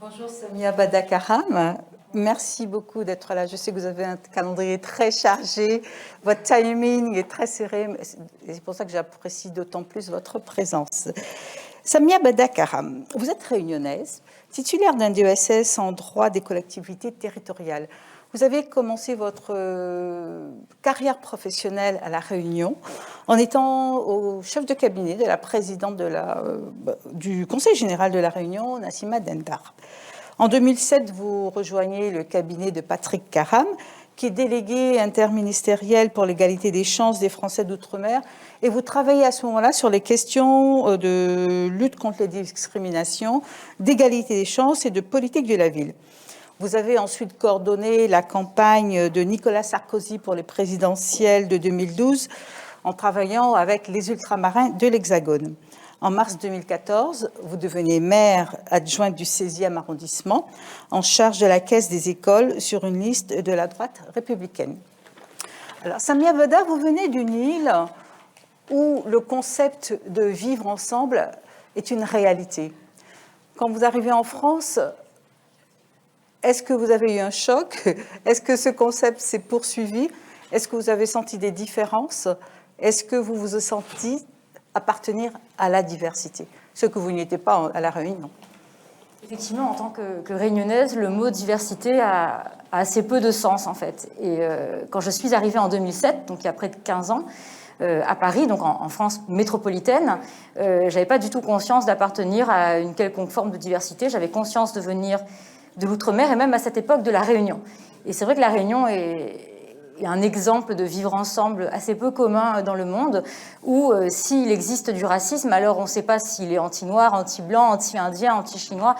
Bonjour Samia Badakaram, merci beaucoup d'être là. Je sais que vous avez un calendrier très chargé, votre timing est très serré, et c'est pour ça que j'apprécie d'autant plus votre présence. Samia Badakaram, vous êtes réunionnaise, titulaire d'un DESS en droit des collectivités territoriales. Vous avez commencé votre carrière professionnelle à La Réunion en étant au chef de cabinet de la présidente du Conseil général de La Réunion, Nassima Dendar. En 2007, vous rejoignez le cabinet de Patrick Karam, qui est délégué interministériel pour l'égalité des chances des Français d'outre-mer, et vous travaillez à ce moment-là sur les questions de lutte contre les discriminations, d'égalité des chances et de politique de la ville. Vous avez ensuite coordonné la campagne de Nicolas Sarkozy pour les présidentielles de 2012 en travaillant avec les ultramarins de l'Hexagone. En mars 2014, vous devenez maire adjointe du 16e arrondissement en charge de la caisse des écoles sur une liste de la droite républicaine. Alors, Samia Bada, vous venez d'une île où le concept de vivre ensemble est une réalité. Quand vous arrivez en France, est-ce que vous avez eu un choc? Est-ce que ce concept s'est poursuivi? Est-ce que vous avez senti des différences? Est-ce que vous vous sentez appartenir à la diversité, ce que vous n'étiez pas à La Réunion? Effectivement, en tant que réunionnaise, le mot diversité a assez peu de sens, en fait. Et quand je suis arrivée en 2007, donc il y a près de 15 ans, à Paris, donc en France métropolitaine, j'avais pas du tout conscience d'appartenir à une quelconque forme de diversité. J'avais conscience de venir de l'outre-mer et même à cette époque de La Réunion. Et c'est vrai que La Réunion est un exemple de vivre ensemble assez peu commun dans le monde, où s'il existe du racisme, alors on ne sait pas s'il est anti-noir, anti-blanc, anti-indien, anti-chinois.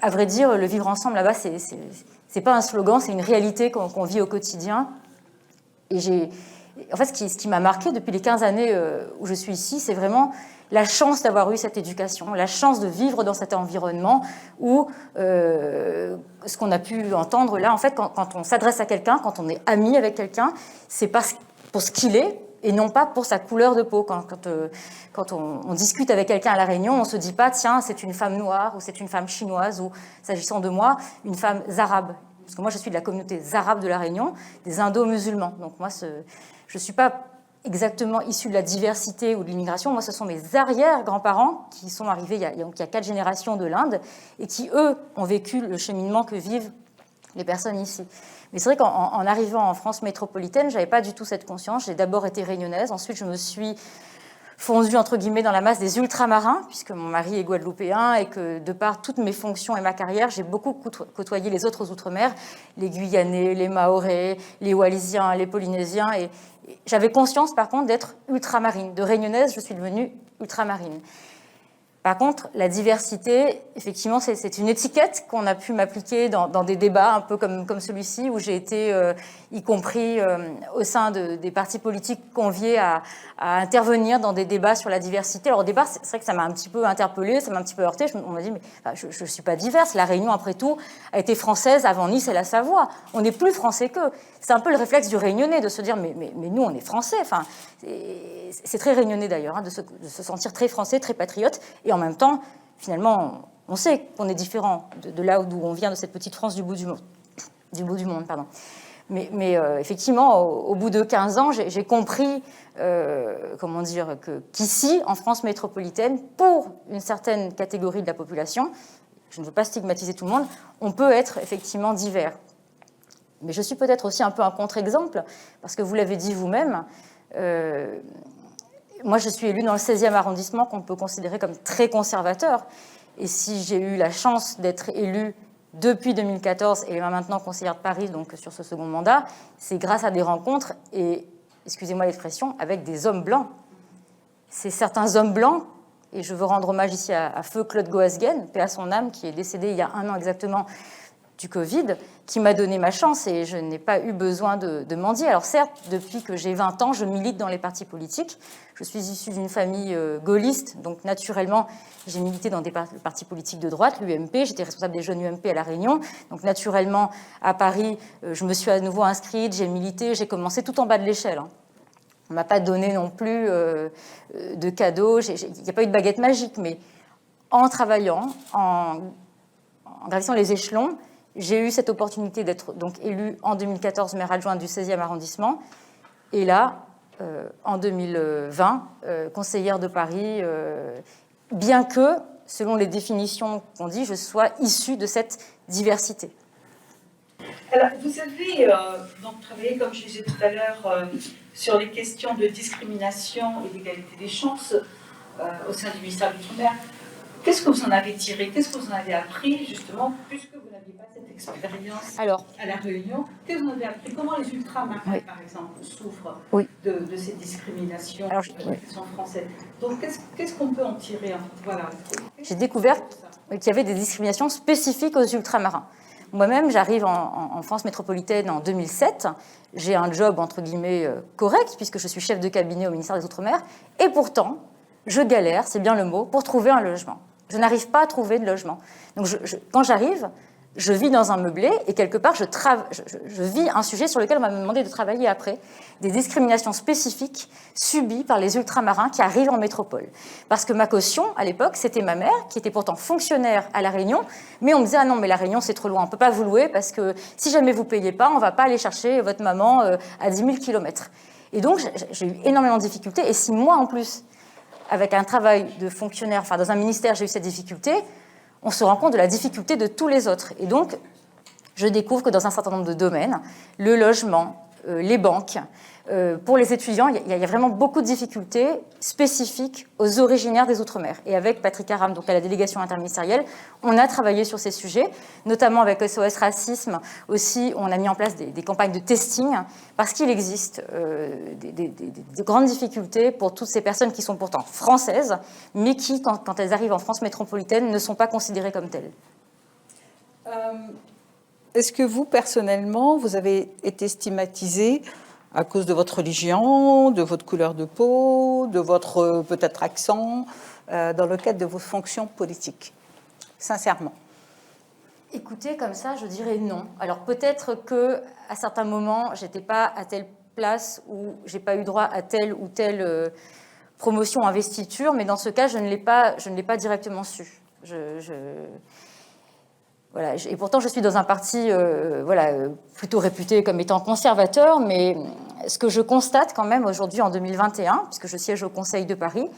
À vrai dire, le vivre ensemble là-bas, c'est pas un slogan, c'est une réalité qu'on vit au quotidien. Et en fait, ce qui m'a marqué depuis les 15 années où je suis ici, c'est vraiment la chance d'avoir eu cette éducation, la chance de vivre dans cet environnement où ce qu'on a pu entendre là, en fait, quand on s'adresse à quelqu'un, quand on est ami avec quelqu'un, c'est pour ce qu'il est et non pas pour sa couleur de peau. Quand on discute avec quelqu'un à La Réunion, on ne se dit pas, tiens, c'est une femme noire ou c'est une femme chinoise ou, s'agissant de moi, une femme arabe. Parce que moi, je suis de la communauté arabe de La Réunion, des indo-musulmans. Donc moi, je ne suis pas exactement issue de la diversité ou de l'immigration. Moi, ce sont mes arrière-grands-parents qui sont arrivés il y a 4 générations de l'Inde et qui, eux, ont vécu le cheminement que vivent les personnes ici. Mais c'est vrai qu'en arrivant en France métropolitaine, je n'avais pas du tout cette conscience. J'ai d'abord été réunionnaise, ensuite je me suis fondue, entre guillemets, dans la masse des ultramarins, puisque mon mari est guadeloupéen et que, de par toutes mes fonctions et ma carrière, j'ai beaucoup côtoyé les autres outre-mer, les Guyanais, les Mahorais, les Wallisiens, les Polynésiens, et j'avais conscience, par contre, d'être ultramarine. De réunionnaise, je suis devenue ultramarine. Par contre, la diversité, effectivement, c'est une étiquette qu'on a pu m'appliquer dans des débats un peu comme celui-ci, où j'ai été, y compris au sein des partis politiques, conviés à intervenir dans des débats sur la diversité. Alors au départ, c'est vrai que ça m'a un petit peu interpellée, ça m'a un petit peu heurtée. On m'a dit, mais je ne suis pas diverse. La Réunion, après tout, a été française avant Nice et la Savoie. On n'est plus français qu'eux. C'est un peu le réflexe du Réunionnais de se dire, mais nous, on est français. Enfin, c'est très réunionnais d'ailleurs, hein, de se sentir très français, très patriote. Et en même temps, finalement, on sait qu'on est différent de là d'où on vient, de cette petite France du bout du monde. Pardon. Mais effectivement, au bout de 15 ans, j'ai compris qu'ici, en France métropolitaine, pour une certaine catégorie de la population, je ne veux pas stigmatiser tout le monde, on peut être effectivement divers. Mais je suis peut-être aussi un peu un contre-exemple, parce que vous l'avez dit vous-même, moi je suis élue dans le 16e arrondissement qu'on peut considérer comme très conservateur. Et si j'ai eu la chance d'être élue depuis 2014 et maintenant conseillère de Paris, donc sur ce second mandat, c'est grâce à des rencontres et, excusez-moi l'expression, avec des hommes blancs. C'est certains hommes blancs, et je veux rendre hommage ici à feu Claude Goasguen, paix à son âme, qui est décédé il y a 1 an exactement du Covid, qui m'a donné ma chance et je n'ai pas eu besoin de mendier. Alors certes, depuis que j'ai 20 ans, je milite dans les partis politiques. Je suis issue d'une famille gaulliste, donc naturellement, j'ai milité dans des partis politiques de droite, l'UMP, j'étais responsable des jeunes UMP à La Réunion. Donc naturellement, à Paris, je me suis à nouveau inscrite, j'ai milité, j'ai commencé tout en bas de l'échelle. On ne m'a pas donné non plus de cadeaux, il n'y a pas eu de baguette magique, mais en travaillant, en en gravissant les échelons, j'ai eu cette opportunité d'être donc élue en 2014 maire adjointe du 16e arrondissement, et là, en 2020, conseillère de Paris, bien que, selon les définitions qu'on dit, je sois issue de cette diversité. Alors, vous avez donc travaillé, comme je disais tout à l'heure, sur les questions de discrimination et d'égalité des chances au sein du ministère de l'Outre-mer. Qu'est-ce que vous en avez tiré? Qu'est-ce que vous en avez appris, justement, puisque vous n'aviez pas cette expérience à La Réunion? Qu'est-ce que vous en avez appris? Comment les ultramarins, par exemple, souffrent de ces discriminations qui sont françaises? Donc, qu'est-ce qu'on peut en tirer? Voilà. J'ai découvert qu'il y avait des discriminations spécifiques aux ultramarins. Moi-même, j'arrive en France métropolitaine en 2007. J'ai un job, entre guillemets, correct, puisque je suis chef de cabinet au ministère des Outre-mer. Et pourtant, je galère, c'est bien le mot, pour trouver un logement. Je n'arrive pas à trouver de logement. Donc, quand j'arrive, je vis dans un meublé et quelque part, je vis un sujet sur lequel on m'a demandé de travailler après, des discriminations spécifiques subies par les ultramarins qui arrivent en métropole. Parce que ma caution, à l'époque, c'était ma mère, qui était pourtant fonctionnaire à La Réunion, mais on me disait « Ah non, mais La Réunion, c'est trop loin, on ne peut pas vous louer parce que si jamais vous ne payez pas, on ne va pas aller chercher votre maman à 10 000 kilomètres. » Et donc, j'ai eu énormément de difficultés. Et si moi, en plus, avec un travail de fonctionnaire, enfin dans un ministère, j'ai eu cette difficulté, on se rend compte de la difficulté de tous les autres. Et donc, je découvre que dans un certain nombre de domaines, le logement, les banques, pour les étudiants, il y a vraiment beaucoup de difficultés spécifiques aux originaires des Outre-mer. Et avec Patrick Aram, donc à la délégation interministérielle, on a travaillé sur ces sujets, notamment avec SOS Racisme aussi, on a mis en place des campagnes de testing, parce qu'il existe de grandes difficultés pour toutes ces personnes qui sont pourtant françaises, mais qui, quand elles arrivent en France métropolitaine, ne sont pas considérées comme telles. Est-ce que vous, personnellement, vous avez été stigmatisé à cause de votre religion, de votre couleur de peau, de votre peut-être accent, dans le cadre de vos fonctions politiques? Sincèrement. Écoutez, comme ça, je dirais non. Alors peut-être qu'à certains moments, je n'étais pas à telle place ou je n'ai pas eu droit à telle ou telle promotion, investiture, mais dans ce cas, je ne l'ai pas directement su. Voilà, et pourtant, je suis dans un parti plutôt réputé comme étant conservateur, mais ce que je constate quand même aujourd'hui en 2021, puisque je siège au Conseil de Paris,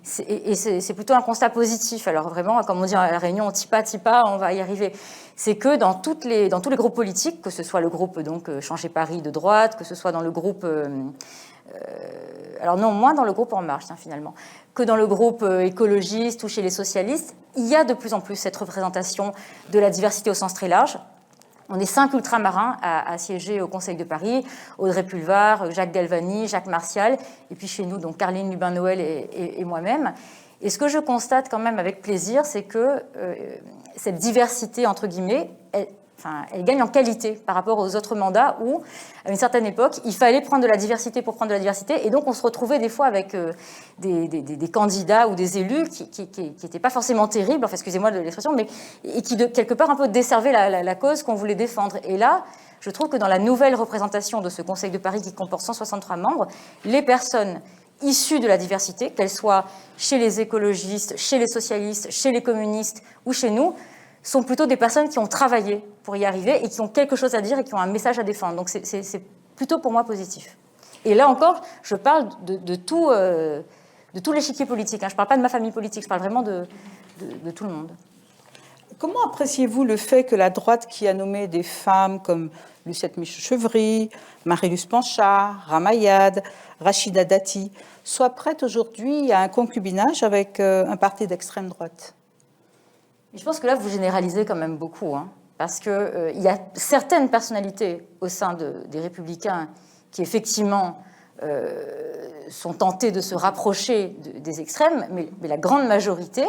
c'est plutôt un constat positif. Alors vraiment, comme on dit à La Réunion, tipa, on va y arriver. C'est que dans tous les groupes politiques, que ce soit le groupe donc Changer Paris de droite, que ce soit dans le groupe... alors non, moins dans le groupe En Marche, finalement, que dans le groupe écologiste ou chez les socialistes, il y a de plus en plus cette représentation de la diversité au sens très large. On est 5 ultramarins à siéger au Conseil de Paris, Audrey Pulvar, Jacques Galvani, Jacques Martial, et puis chez nous, donc Carline Lubin-Noël et moi-même. Et ce que je constate quand même avec plaisir, c'est que cette diversité, entre guillemets, elle gagne en qualité par rapport aux autres mandats où, à une certaine époque, il fallait prendre de la diversité pour prendre de la diversité. Et donc, on se retrouvait des fois avec des candidats ou des élus qui n'étaient pas forcément terribles, enfin, excusez-moi de l'expression, mais et qui, quelque part, un peu desservaient la cause qu'on voulait défendre. Et là, je trouve que dans la nouvelle représentation de ce Conseil de Paris qui comporte 163 membres, les personnes issues de la diversité, qu'elles soient chez les écologistes, chez les socialistes, chez les communistes ou chez nous, sont plutôt des personnes qui ont travaillé pour y arriver et qui ont quelque chose à dire et qui ont un message à défendre. Donc c'est plutôt pour moi positif. Et là encore, je parle de tout l'échiquier politique. Je ne parle pas de ma famille politique, je parle vraiment de tout le monde. Comment appréciez-vous le fait que la droite, qui a nommé des femmes comme Lucette Michel-Chevry, Marie-Luce Panchard, Ramayad, Rachida Dati, soit prête aujourd'hui à un concubinage avec un parti d'extrême droite? Je pense que là, vous généralisez quand même beaucoup, parce qu'il y a certaines personnalités au sein des Républicains qui, effectivement, sont tentées de se rapprocher des extrêmes, mais la grande majorité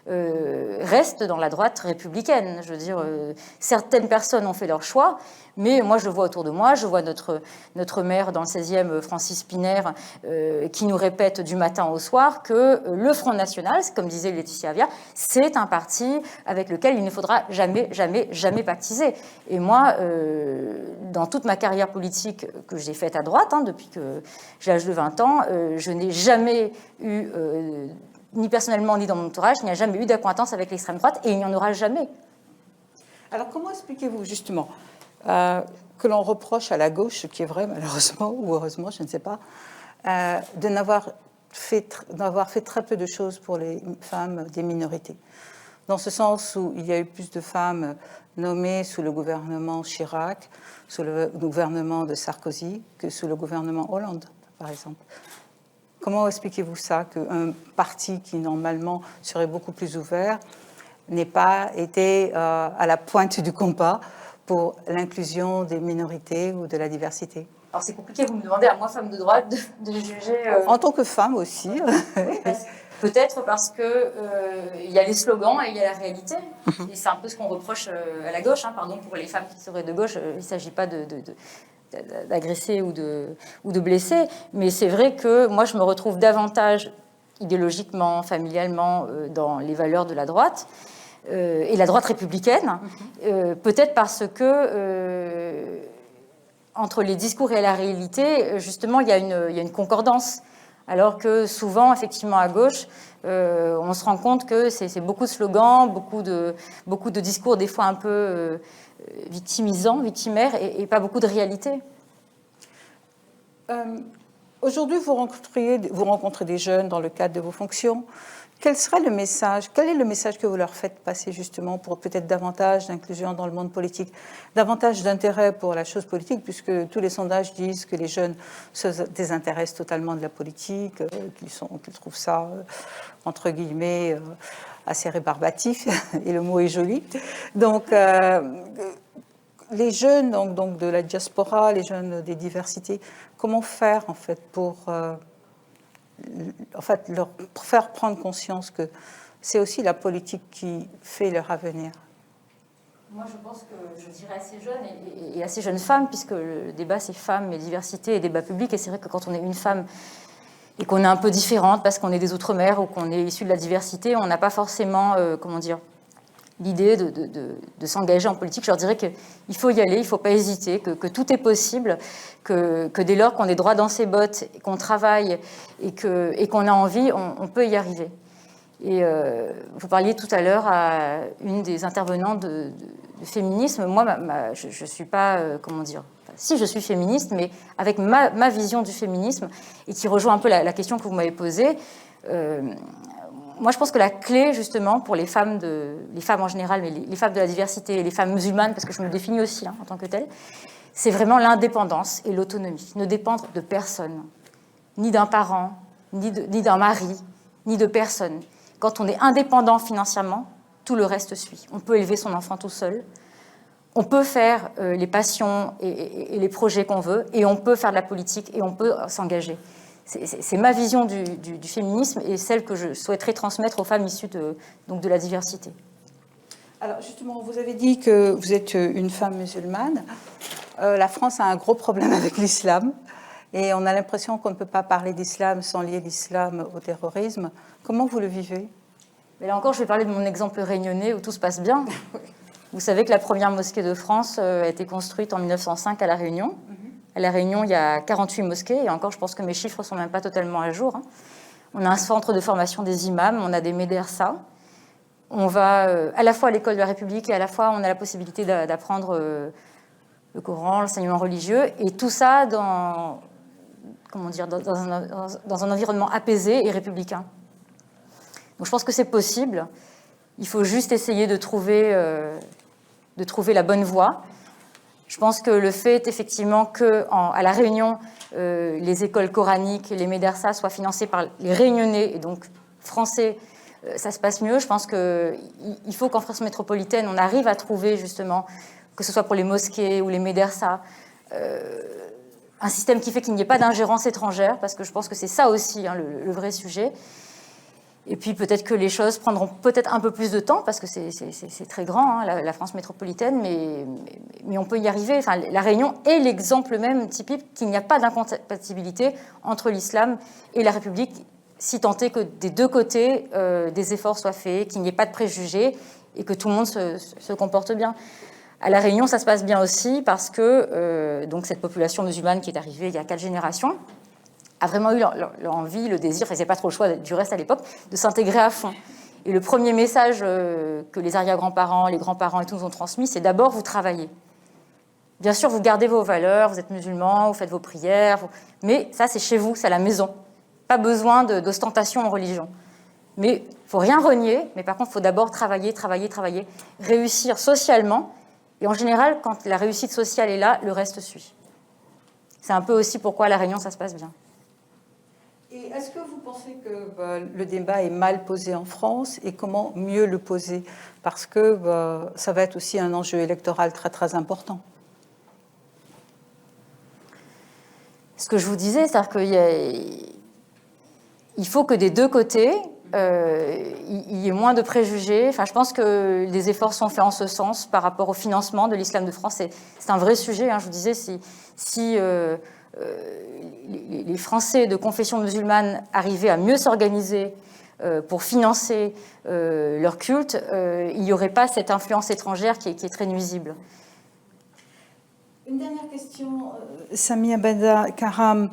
reste dans la droite républicaine. Je veux dire, certaines personnes ont fait leur choix, mais moi, je le vois autour de moi, je vois notre maire dans le 16e, Francis Piner, qui nous répète du matin au soir que le Front National, comme disait Laetitia Avia, c'est un parti avec lequel il ne faudra jamais, jamais, jamais pactiser. Et moi, dans toute ma carrière politique que j'ai faite à droite, depuis que j'ai l'âge de 20 ans, je n'ai jamais eu... ni personnellement, ni dans mon entourage, il n'y a jamais eu d'accointance avec l'extrême droite, et il n'y en aura jamais. Alors, comment expliquez-vous, justement, que l'on reproche à la gauche, ce qui est vrai, malheureusement, ou heureusement, je ne sais pas, de n'avoir fait très peu de choses pour les femmes des minorités, dans ce sens où il y a eu plus de femmes nommées sous le gouvernement Chirac, sous le gouvernement de Sarkozy, que sous le gouvernement Hollande, par exemple. Comment expliquez-vous ça, qu'un parti qui, normalement, serait beaucoup plus ouvert n'ait pas été à la pointe du combat pour l'inclusion des minorités ou de la diversité? Alors c'est compliqué, vous me demandez à moi, femme de droite, de juger... En tant que femme aussi. Oui, peut-être parce que il y a les slogans et il y a la réalité. Et c'est un peu ce qu'on reproche à la gauche. Hein, pardon pour les femmes qui seraient de gauche, il ne s'agit pas d'agresser ou de blesser. Mais c'est vrai que moi, je me retrouve davantage idéologiquement, familialement, dans les valeurs de la droite. Et la droite républicaine, peut-être parce que entre les discours et la réalité, justement, il y a une concordance. Alors que souvent, effectivement, à gauche, on se rend compte que c'est beaucoup de slogans, beaucoup de discours, des fois un peu victimisants, victimaires, et pas beaucoup de réalité. Aujourd'hui, vous rencontrez des jeunes dans le cadre de vos fonctions. Quel est le message que vous leur faites passer justement pour peut-être davantage d'inclusion dans le monde politique, davantage d'intérêt pour la chose politique, puisque tous les sondages disent que les jeunes se désintéressent totalement de la politique, qu'ils trouvent ça, entre guillemets, assez rébarbatif, et le mot est joli. Donc, les jeunes donc de la diaspora, les jeunes des diversités, comment faire en fait pour... leur faire prendre conscience que c'est aussi la politique qui fait leur avenir. Moi, je pense que je dirais à ces jeunes et à ces jeunes femmes, puisque le débat, c'est femmes et diversité et débat public, et c'est vrai que quand on est une femme et qu'on est un peu différente parce qu'on est des Outre-mer ou qu'on est issu de la diversité, on n'a pas forcément, l'idée de s'engager en politique. Je leur dirais qu'il faut y aller, il ne faut pas hésiter, que tout est possible, que dès lors qu'on est droit dans ses bottes, qu'on travaille et qu'on a envie, on peut y arriver. Et vous parliez tout à l'heure à une des intervenantes de féminisme. Moi, je ne suis pas, si je suis féministe, mais avec ma vision du féminisme, et qui rejoint un peu la question que vous m'avez posée. Moi, je pense que la clé, justement, pour les femmes en général, mais les femmes de la diversité, les femmes musulmanes, parce que je me définis aussi en tant que telle, c'est vraiment l'indépendance et l'autonomie. Ne dépendre de personne, ni d'un parent, ni d'un mari, ni de personne. Quand on est indépendant financièrement, tout le reste suit. On peut élever son enfant tout seul, on peut faire les passions et les projets qu'on veut, et on peut faire de la politique, et on peut s'engager. C'est ma vision du féminisme et celle que je souhaiterais transmettre aux femmes issues de la diversité. Alors justement, vous avez dit que vous êtes une femme musulmane. La France a un gros problème avec l'islam et on a l'impression qu'on ne peut pas parler d'islam sans lier l'islam au terrorisme. Comment vous le vivez? Mais là encore, je vais parler de mon exemple réunionnais où tout se passe bien. Vous savez que la première mosquée de France a été construite en 1905 à La Réunion. À La Réunion, il y a 48 mosquées, et encore, je pense que mes chiffres ne sont même pas totalement à jour. On a un centre de formation des imams, on a des médersas. On va à la fois à l'école de la République, et à la fois, on a la possibilité d'apprendre le Coran, l'enseignement religieux, et tout ça dans un environnement apaisé et républicain. Donc je pense que c'est possible. Il faut juste essayer de trouver la bonne voie. Je pense que le fait, effectivement, qu'à La Réunion, les écoles coraniques et les médersas soient financées par les Réunionnais, et donc français, ça se passe mieux. Je pense qu'il faut qu'en France métropolitaine, on arrive à trouver, justement, que ce soit pour les mosquées ou les médersas, un système qui fait qu'il n'y ait pas d'ingérence étrangère, parce que je pense que c'est ça aussi le vrai sujet. Et puis peut-être que les choses prendront peut-être un peu plus de temps, parce que c'est très grand, la France métropolitaine, mais on peut y arriver. Enfin, La Réunion est l'exemple même typique qu'il n'y a pas d'incompatibilité entre l'islam et la République, si tant est que des deux côtés, des efforts soient faits, qu'il n'y ait pas de préjugés et que tout le monde se comporte bien. À La Réunion, ça se passe bien aussi parce que donc cette population musulmane qui est arrivée il y a 4 générations a vraiment eu l'envie, le désir, enfin, c'est pas trop le choix du reste à l'époque, de s'intégrer à fond. Et le premier message que les arrière-grands-parents, les grands-parents et tout nous ont transmis, c'est d'abord vous travaillez. Bien sûr, vous gardez vos valeurs, vous êtes musulmans, vous faites vos prières, mais ça c'est chez vous, c'est à la maison. Pas besoin d'ostentation en religion. Mais il ne faut rien renier, mais par contre, il faut d'abord travailler, réussir socialement. Et en général, quand la réussite sociale est là, le reste suit. C'est un peu aussi pourquoi à La Réunion, ça se passe bien. Et est-ce que vous pensez que le débat est mal posé en France et comment mieux le poser? Parce que ça va être aussi un enjeu électoral très très important. Ce que je vous disais, c'est-à-dire qu'il faut que des deux côtés, il y ait moins de préjugés. Enfin, je pense que les efforts sont faits en ce sens par rapport au financement de l'islam de France. C'est un vrai sujet. Hein, je vous disais, si les Français de confession musulmane arrivaient à mieux s'organiser pour financer leur culte, il n'y aurait pas cette influence étrangère qui est très nuisible. Une dernière question, Samia Bada Karam.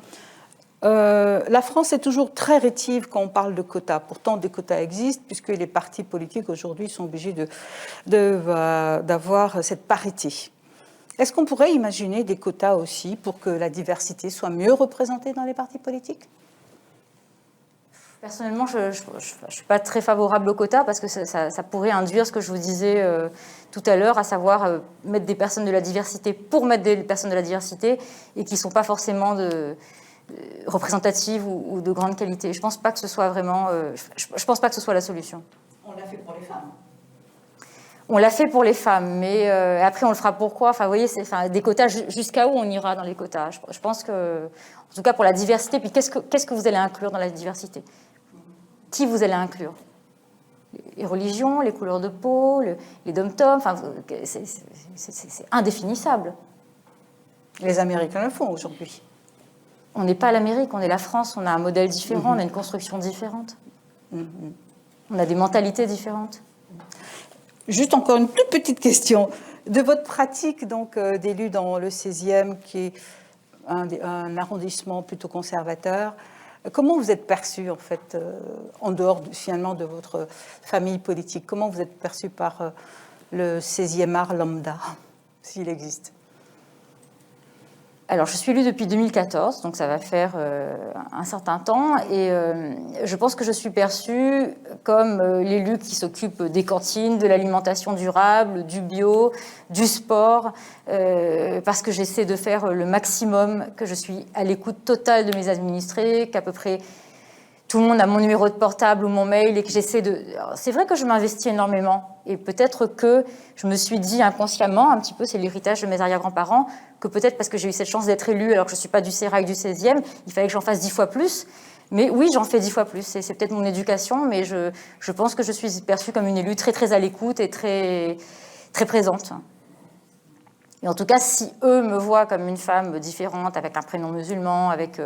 La France est toujours très rétive quand on parle de quotas. Pourtant, des quotas existent puisque les partis politiques aujourd'hui sont obligés d'avoir cette parité. Est-ce qu'on pourrait imaginer des quotas aussi pour que la diversité soit mieux représentée dans les partis politiques? Personnellement, je ne suis pas très favorable aux quotas parce que ça pourrait induire ce que je vous disais tout à l'heure, à savoir mettre des personnes de la diversité pour mettre des personnes de la diversité et qui ne sont pas forcément représentatives ou de grande qualité. Je ne pense pas que ce soit vraiment... je pense pas que ce soit la solution. On l'a fait pour les femmes. On l'a fait pour les femmes, mais après on le fera pourquoi? Enfin, vous voyez, des quotas, jusqu'à où on ira dans les quotas? Je pense que, en tout cas pour la diversité, puis qu'est-ce que vous allez inclure dans la diversité? Qui vous allez inclure? Les religions, les couleurs de peau, les dom-toms, enfin, c'est indéfinissable. Les Américains le font aujourd'hui. On n'est pas l'Amérique, on est la France, on a un modèle différent, on a une construction différente. On a des mentalités différentes. Juste encore une toute petite question. De votre pratique donc d'élu dans le 16e, qui est un arrondissement plutôt conservateur, comment vous êtes perçu en fait, en dehors finalement de votre famille politique? Comment vous êtes perçu par le 16e art lambda, s'il existe? Alors, je suis élue depuis 2014, donc ça va faire un certain temps, et je pense que je suis perçue comme l'élu qui s'occupe des cantines, de l'alimentation durable, du bio, du sport, parce que j'essaie de faire le maximum, que je suis à l'écoute totale de mes administrés, qu'à peu près tout le monde a mon numéro de portable ou mon mail, et que j'essaie de... Alors, c'est vrai que je m'investis énormément, et peut-être que je me suis dit inconsciemment, un petit peu, c'est l'héritage de mes arrière-grands-parents, que peut-être parce que j'ai eu cette chance d'être élue alors que je ne suis pas du sérail du 16e, il fallait que j'en fasse 10 fois plus. Mais oui, j'en fais 10 fois plus. C'est peut-être mon éducation, mais je pense que je suis perçue comme une élue très, très à l'écoute et très, très présente. Et en tout cas, si eux me voient comme une femme différente, avec un prénom musulman, avec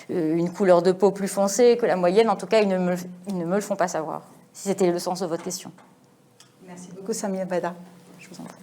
une couleur de peau plus foncée que la moyenne, en tout cas, ils ne me le font pas savoir, si c'était le sens de votre question. Merci beaucoup, Samia Bada. Je vous en prie.